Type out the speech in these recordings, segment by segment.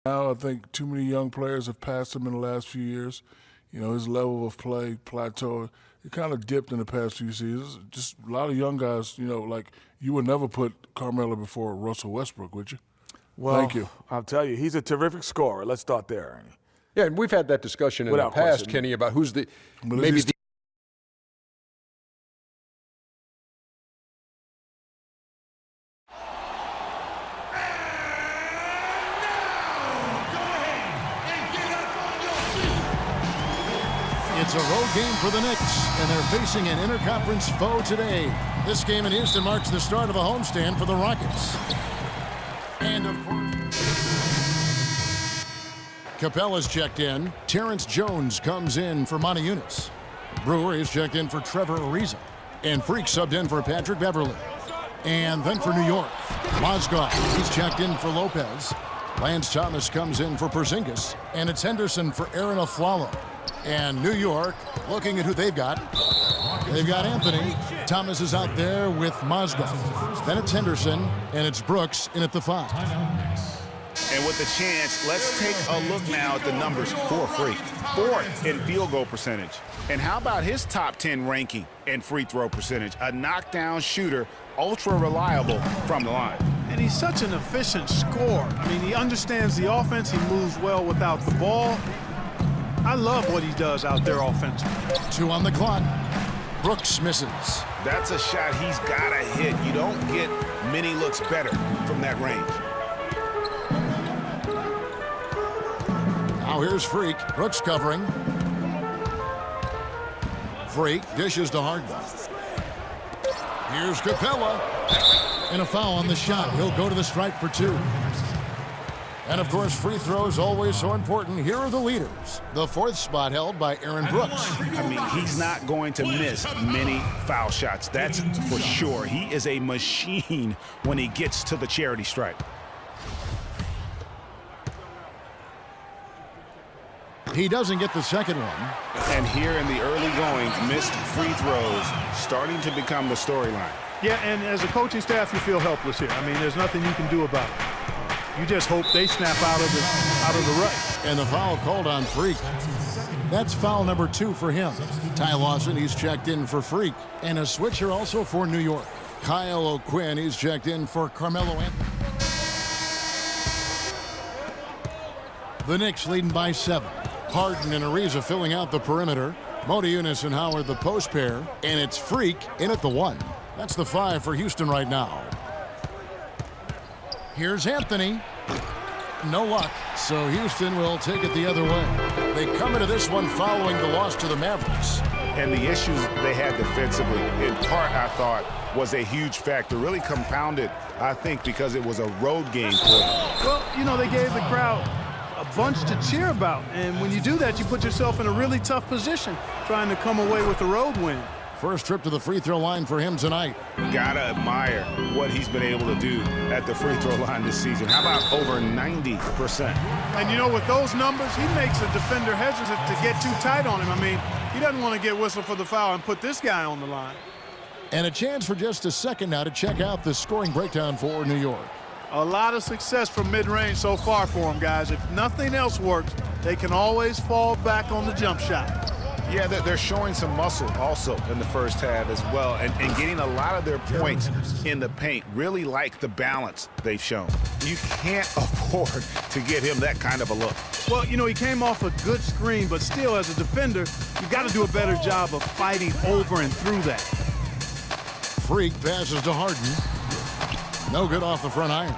Now I think too many young players have passed him in the last few years. You know, his level of play plateaued. It kind of dipped in the past few seasons. Just a lot of young guys, you know, like you would never put Carmelo before Russell Westbrook, would you? Well, Thank you. I'll tell you, he's a terrific scorer. Let's start there, Ernie. Yeah, and we've had that discussion in Without the past, question. Kenny, about who's the But is maybe he the It's a road game for the Knicks, and they're facing an interconference foe today. This game in Houston marks the start of a homestand for the Rockets. And of course, Capella's checked in. Terrence Jones comes in for Monty Eunice. Brewer is checked in for Trevor Ariza. And Freak subbed in for Patrick Beverly. And then for New York, Mozgov, he's checked in for Lopez. Lance Thomas comes in for Porzingis. And it's Henderson for Aaron Aflalo. And New York, looking at who they've got. They've got Anthony. Thomas is out there with Mozgov. Then it's Henderson, and it's Brooks in at the 5. And with the chance, let's take a look now at the numbers for Freak. 4th in field goal percentage. And how about his top 10 ranking in free throw percentage? A knockdown shooter, ultra reliable from the line. And he's such an efficient scorer. I mean, he understands the offense. He moves well without the ball. I love what he does out there offensively. 2 on the clock. Brooks misses. That's a shot he's got to hit. You don't get many looks better from that range. Now here's Freak. Brooks covering. Freak dishes to Harden. Here's Capella. And a foul on the shot. He'll go to the stripe for 2. And, of course, free throws always so important. Here are the leaders. The 4th spot held by Aaron Brooks. I mean, he's not going to miss many foul shots. That's for sure. He is a machine when he gets to the charity stripe. He doesn't get the second one. And here in the early going, missed free throws starting to become the storyline. Yeah, and as a coaching staff, you feel helpless here. I mean, there's nothing you can do about it. You just hope they snap out of the rut. And the foul called on Freak. That's foul number 2 for him. Ty Lawson, he's checked in for Freak. And a switcher also for New York. Kyle O'Quinn, he's checked in for Carmelo Anthony. The Knicks leading by 7. Harden and Ariza filling out the perimeter. Monty Eunice and Howard the post pair. And it's Freak in at the 1. That's the 5 for Houston right now. Here's Anthony. No luck, so Houston will take it the other way. They come into this one following the loss to the Mavericks. And the issues they had defensively, in part, I thought, was a huge factor. Really compounded, I think, because it was a road game for them. Well, you know, they gave the crowd a bunch to cheer about. And when you do that, you put yourself in a really tough position trying to come away with the road win. First trip to the free throw line for him tonight. Gotta admire what he's been able to do at the free throw line this season. How about over 90%? And, you know, with those numbers, he makes a defender hesitant to get too tight on him. I mean, he doesn't want to get whistled for the foul and put this guy on the line. And a chance for just a second now to check out the scoring breakdown for New York. A lot of success from mid-range so far for them, guys. If nothing else works, they can always fall back on the jump shot. Yeah, they're showing some muscle also in the first half as well, and getting a lot of their points in the paint. Really like the balance they've shown. You can't afford to get him that kind of a look. Well, you know, he came off a good screen, but still, as a defender, you've got to do a better job of fighting over and through that. Freak passes to Harden. No good off the front iron.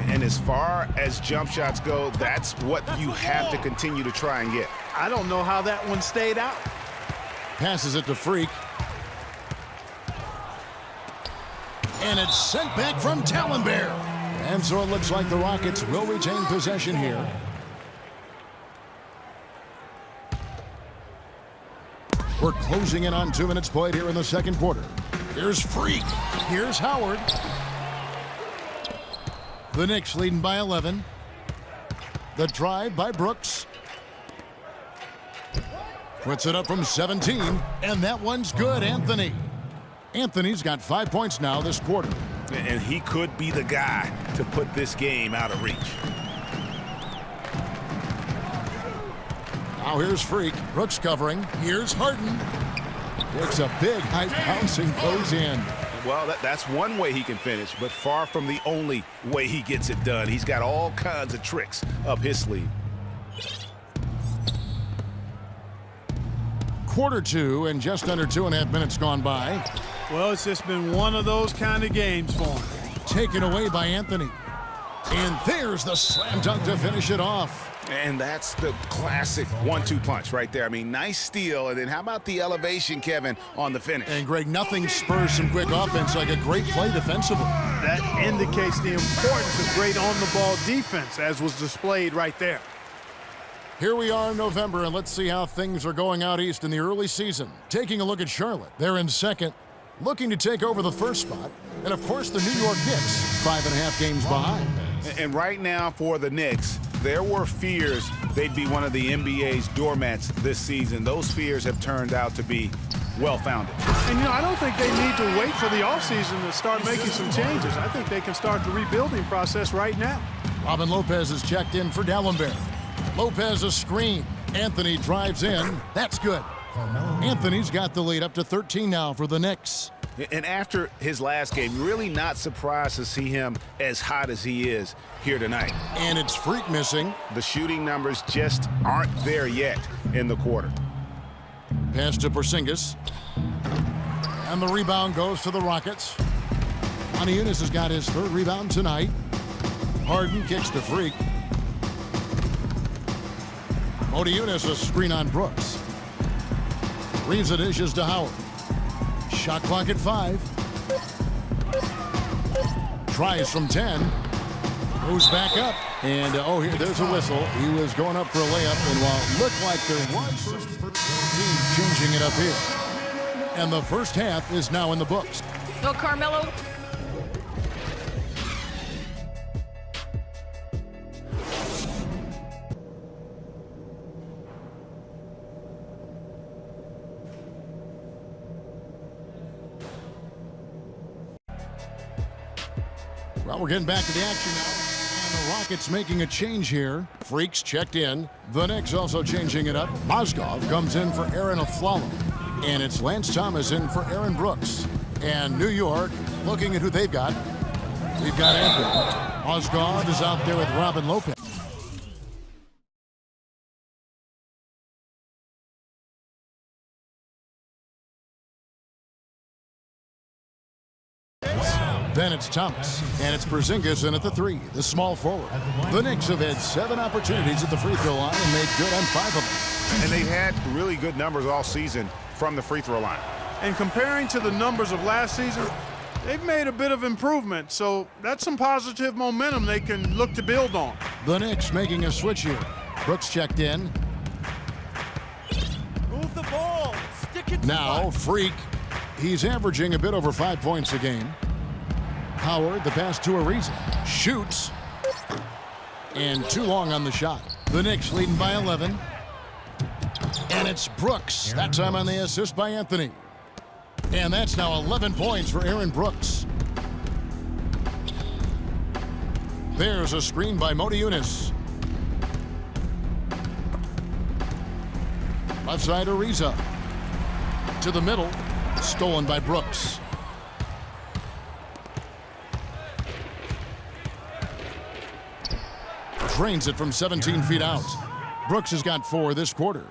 And as far as jump shots go, that's what you have to continue to try and get. I don't know how that one stayed out. Passes it to Freak. And it's sent back from Tallenbear. And so it looks like the Rockets will retain possession here. We're closing in on 2 minutes played here in the second quarter. Here's Freak. Here's Howard. The Knicks leading by 11. The drive by Brooks. Puts it up from 17, and that one's good, Anthony. Anthony's got 5 points now this quarter. And he could be the guy to put this game out of reach. Now here's Freak. Brooks covering. Here's Harden. It's a big, high bouncing goes in. Well, that's one way he can finish, but far from the only way he gets it done. He's got all kinds of tricks up his sleeve. Quarter two, and just under 2.5 minutes gone by. Well, it's just been one of those kind of games for him. Taken away by Anthony. And there's the slam dunk to finish it off. And that's the classic 1-2 punch right there. I mean, nice steal. And then how about the elevation, Kevin, on the finish? And Greg, nothing spurs some quick offense like a great play defensively. That indicates the importance of great on-the-ball defense, as was displayed right there. Here we are in November, and let's see how things are going out east in the early season. Taking a look at Charlotte. They're in second, looking to take over the first spot. And, of course, the New York Knicks, 5.5 games behind. And right now for the Knicks, there were fears they'd be one of the NBA's doormats this season. Those fears have turned out to be well-founded. And, I don't think they need to wait for the offseason to start making some changes. I think they can start the rebuilding process right now. Robin Lopez is checked in for Dallenberg. Lopez a screen. Anthony drives in. That's good. Anthony's got the lead up to 13 now for the Knicks. And after his last game, really not surprised to see him as hot as he is here tonight. And it's Freak missing. The shooting numbers just aren't there yet in the quarter. Pass to Porzingis. And the rebound goes to the Rockets. Moniunas has got his third rebound tonight. Harden kicks to Freak. Moniunas a screen on Brooks. Riza dishes to Howard. Shot clock at 5. Tries from 10. Moves back up. And, there's a whistle. He was going up for a layup. And while it looked like there was team changing it up here. And the first half is now in the books. No, Carmelo. Well, we're getting back to the action now. And the Rockets making a change here. Freaks checked in. The Knicks also changing it up. Mozgov comes in for Aaron Aflalo. And it's Lance Thomas in for Aaron Brooks. And New York, looking at who they've got. We've got Anthony. Mozgov is out there with Robin Lopez. Then it's Thomas, and it's Porzingis in at the 3, the small forward. The Knicks have had 7 opportunities at the free throw line and made good on 5 of them. And they've had really good numbers all season from the free throw line. And comparing to the numbers of last season, they've made a bit of improvement. So that's some positive momentum they can look to build on. The Knicks making a switch here. Brooks checked in. Move the ball. Stick it. Now, Freak. He's averaging a bit over 5 points a game. Howard, the pass to Ariza. Shoots. And too long on the shot. The Knicks leading by 11. And it's Brooks. That time on the assist by Anthony. And that's now 11 points for Aaron Brooks. There's a screen by Moniunas. Left side Ariza. To the middle. Stolen by Brooks. Drains it from 17 feet out. Brooks has got 4 this quarter.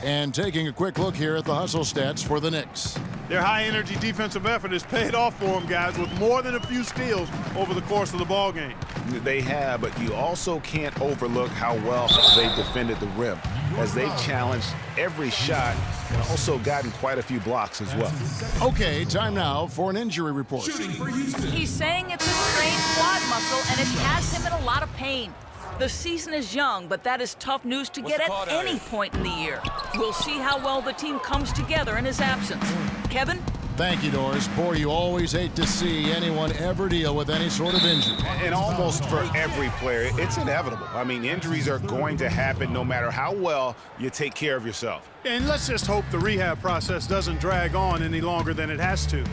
And taking a quick look here at the hustle stats for the Knicks. Their high-energy defensive effort has paid off for them, guys, with more than a few steals over the course of the ball game. They have, but you also can't overlook how well they've defended the rim, as they've challenged every shot and also gotten quite a few blocks as well. Okay, time now for an injury report. He's saying it's a strained quad muscle, and it has him in a lot of pain. The season is young, but that is tough news to get at any point in the year. We'll see how well the team comes together in his absence. Kevin? Thank you, Doris. Boy, you always hate to see anyone ever deal with any sort of injury. And almost for every player, it's inevitable. I mean, injuries are going to happen no matter how well you take care of yourself. And let's just hope the rehab process doesn't drag on any longer than it has to.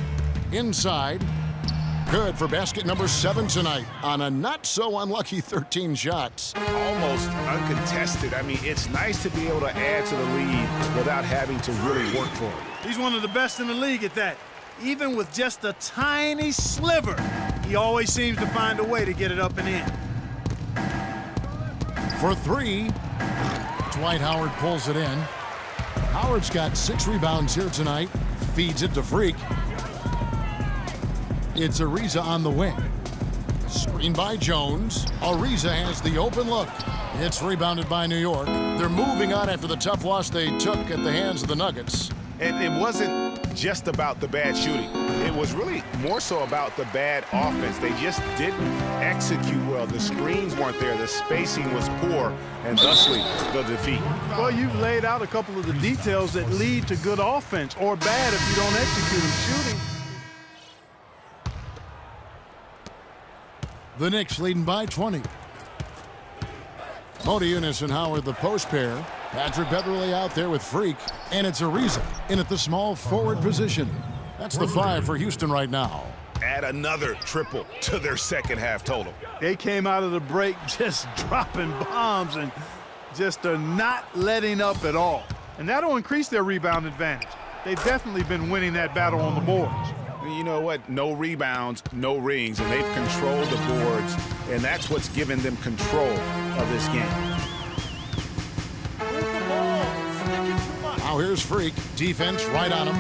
Inside, Good for basket number 7 tonight on a not-so-unlucky 13 shots. Almost uncontested. I mean, it's nice to be able to add to the lead without having to really work for it. He's one of the best in the league at that. Even with just a tiny sliver, he always seems to find a way to get it up and in. For 3, Dwight Howard pulls it in. Howard's got 6 rebounds here tonight. Feeds it to Freak. It's Ariza on the wing. Screen by Jones. Ariza has the open look. It's rebounded by New York. They're moving on after the tough loss they took at the hands of the Nuggets. And it wasn't just about the bad shooting. It was really more so about the bad offense. They just didn't execute well. The screens weren't there. The spacing was poor, and thusly the defeat. Well, you've laid out a couple of the details that lead to good offense, or bad if you don't execute in shooting. The Knicks leading by 20. Modiunas and Howard the post pair. Patrick Beverley out there with Freak. And it's Ariza in at the small forward position. That's the 5 for Houston right now. Add another triple to their second half total. They came out of the break just dropping bombs and just are not letting up at all. And that'll increase their rebound advantage. They've definitely been winning that battle on the boards. You know what? No rebounds, no rings, and they've controlled the boards, and that's what's given them control of this game. Move the ball. Stick it too much. Now here's Freak. Defense right on him.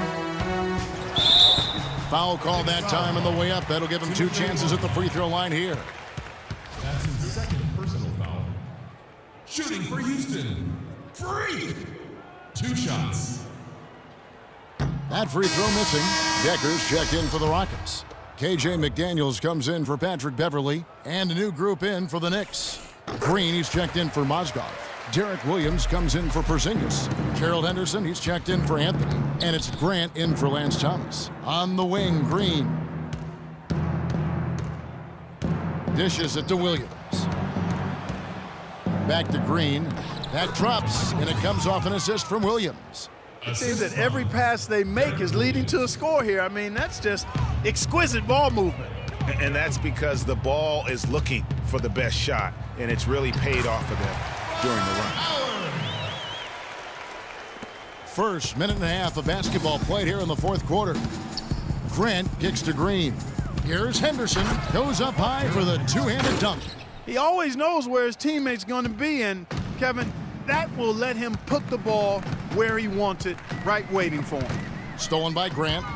Foul call that time on the way up. That'll give him 2 chances at the free throw line here. That's his second personal foul. Shooting for Houston. Freak. 2 shots. That free throw missing. Deckers check in for the Rockets. KJ McDaniels comes in for Patrick Beverley. And a new group in for the Knicks. Green, he's checked in for Mozgov. Derek Williams comes in for Porzingis. Gerald Henderson, he's checked in for Anthony. And it's Grant in for Lance Thomas. On the wing, Green. Dishes it to Williams. Back to Green. That drops, and it comes off an assist from Williams. It seems that every pass they make is leading to a score here. I mean, that's just exquisite ball movement. And that's because the ball is looking for the best shot, and it's really paid off for them during the run. First minute and a half of basketball played here in the 4th quarter. Grant kicks to Green. Here's Henderson. Goes up high for the 2-handed dunk. He always knows where his teammate's going to be, and, Kevin, that will let him put the ball where he wants it, right waiting for him. Stolen by Grant.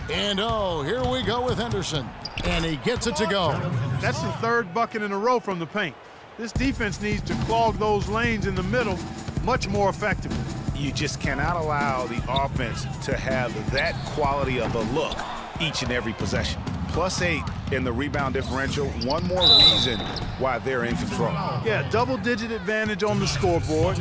And, oh, here we go with Henderson. And he gets it to go. That's the 3rd bucket in a row from the paint. This defense needs to clog those lanes in the middle much more effectively. You just cannot allow the offense to have that quality of a look each and every possession. +8 in the rebound differential. One more reason why they're in control. Yeah, double-digit advantage on the scoreboard.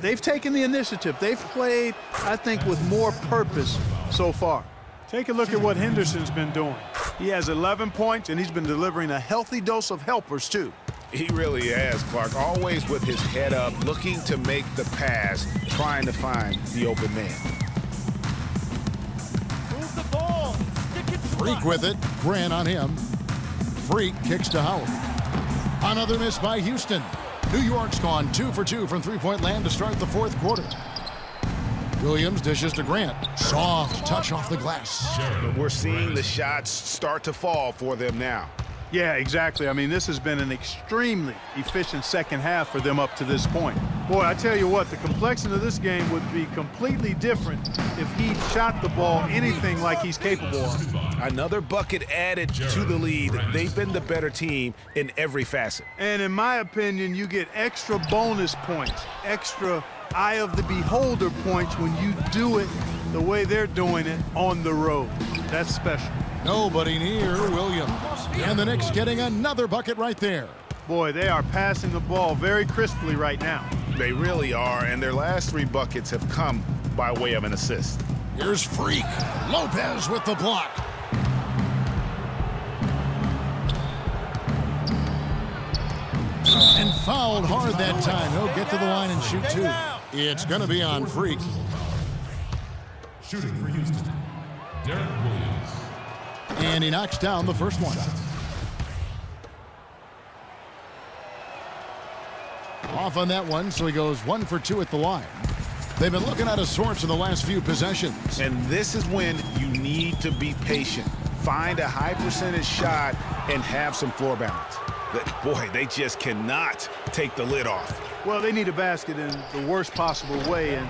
They've taken the initiative. They've played, I think, with more purpose so far. Take a look at what Henderson's been doing. He has 11 points, and he's been delivering a healthy dose of helpers, too. He really has, Clark. Always with his head up, looking to make the pass, trying to find the open man. Move the ball. Stick it too Freak much. with it. Grant on him. Freak kicks to Howard. Another miss by Houston. New York's gone 2 for 2 from three-point land to start the 4th quarter. Williams dishes to Grant. Soft touch off the glass. We're seeing the shots start to fall for them now. Yeah, exactly. I mean, this has been an extremely efficient second half for them up to this point. Boy, I tell you what, the complexion of this game would be completely different if he shot the ball anything like he's capable of. Another bucket added to the lead. They've been the better team in every facet. And in my opinion, you get extra bonus points, extra eye of the beholder points when you do it the way they're doing it on the road. That's special. Nobody near Williams. And the Knicks getting another bucket right there. Boy, they are passing the ball very crisply right now. They really are, and their last 3 buckets have come by way of an assist. Here's Freak. Lopez with the block. And fouled hard that time. He'll get to the line and shoot 2. It's going to be on Freak. Shooting for Houston. Derek Williams. And he knocks down the first one. Off on that one, so he goes 1 for 2 at the line. They've been looking at a source in the last few possessions. And this is when you need to be patient. Find a high percentage shot and have some floor balance. Boy, they just cannot take the lid off. Well, they need a basket in the worst possible way, and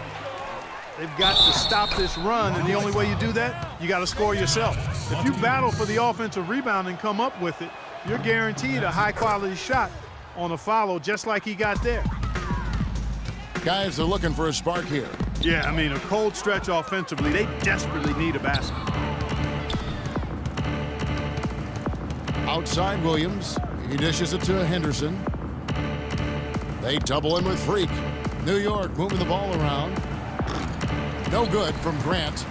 they've got to stop this run, and the only way you do that, you got to score yourself. If you battle for the offensive rebound and come up with it, you're guaranteed a high-quality shot on a follow just like he got there. Guys are looking for a spark here. Yeah, I mean, a cold stretch offensively, they desperately need a basket. Outside Williams. He dishes it to Henderson. They double him with Freak. New York moving the ball around. No good from Grant.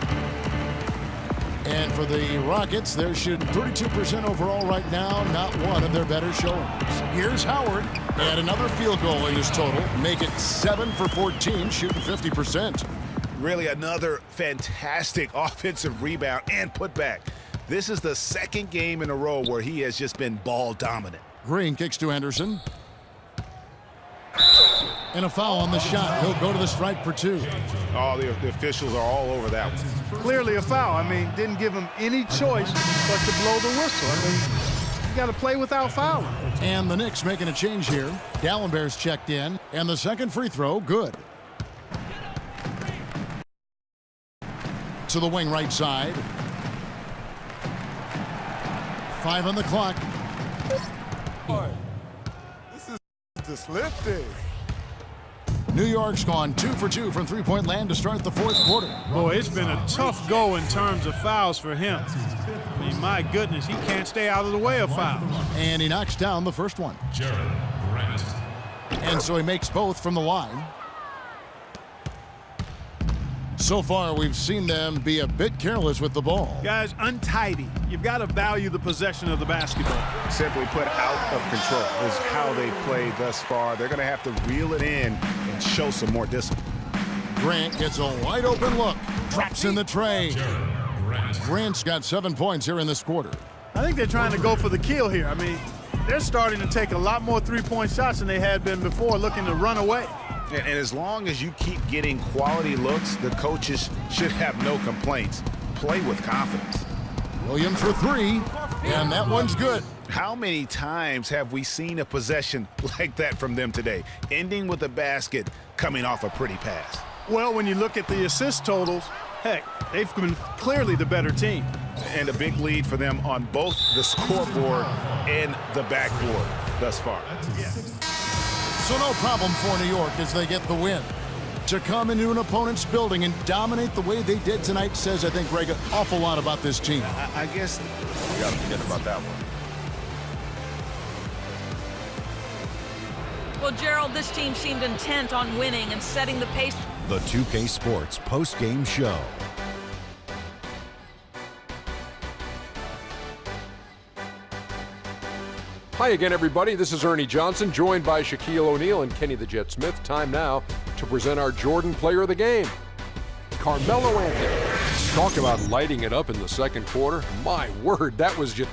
And for the Rockets, they're shooting 32% overall right now, not one of their better showings. Here's Howard. And another field goal in his total. Make it 7 for 14, shooting 50%. Really another fantastic offensive rebound and putback. This is the second game in a row where he has just been ball dominant. Green kicks to Henderson. And a foul on the shot. He'll go to the stripe for 2. Oh, the officials are all over that one. Clearly a foul. I mean, didn't give him any choice but to blow the whistle. I mean, you got to play without fouling. And the Knicks making a change here. Dallenberg's checked in, and the second free throw, good. To the wing right side. 5 on the clock. This is just lifted. New York's gone 2 for 2 from three-point land to start the fourth quarter. Boy, it's been a tough go in terms of fouls for him. I mean, my goodness, he can't stay out of the way of fouls. And he knocks down the first one. Jared Grant. And so he makes both from the line. So far, we've seen them be a bit careless with the ball. Guys, untidy. You've got to value the possession of the basketball. Simply put, out of control is how they played thus far. They're going to have to reel it in and show some more discipline. Grant gets a wide open look. Drops in the tray. Jared Grant. Grant's got 7 points here in this quarter. I think they're trying to go for the kill here. I mean, they're starting to take a lot more three-point shots than they had been before, looking to run away. And as long as you keep getting quality looks, the coaches should have no complaints. Play with confidence. Williams for 3, and that one's good. How many times have we seen a possession like that from them today, ending with a basket coming off a pretty pass? Well, when you look at the assist totals, heck, they've been clearly the better team. And a big lead for them on both the scoreboard and the backboard thus far. So no problem for New York as they get the win. To come into an opponent's building and dominate the way they did tonight says, I think, Greg, an awful lot about this team. I guess we got to forget about that one. Well, Gerald, this team seemed intent on winning and setting the pace. The 2K Sports post-game show. Hi again, everybody. This is Ernie Johnson, joined by Shaquille O'Neal and Kenny the Jet Smith. Time now to present our Jordan Player of the Game, Carmelo Anthony. Talk about lighting it up in the second quarter. My word, that was just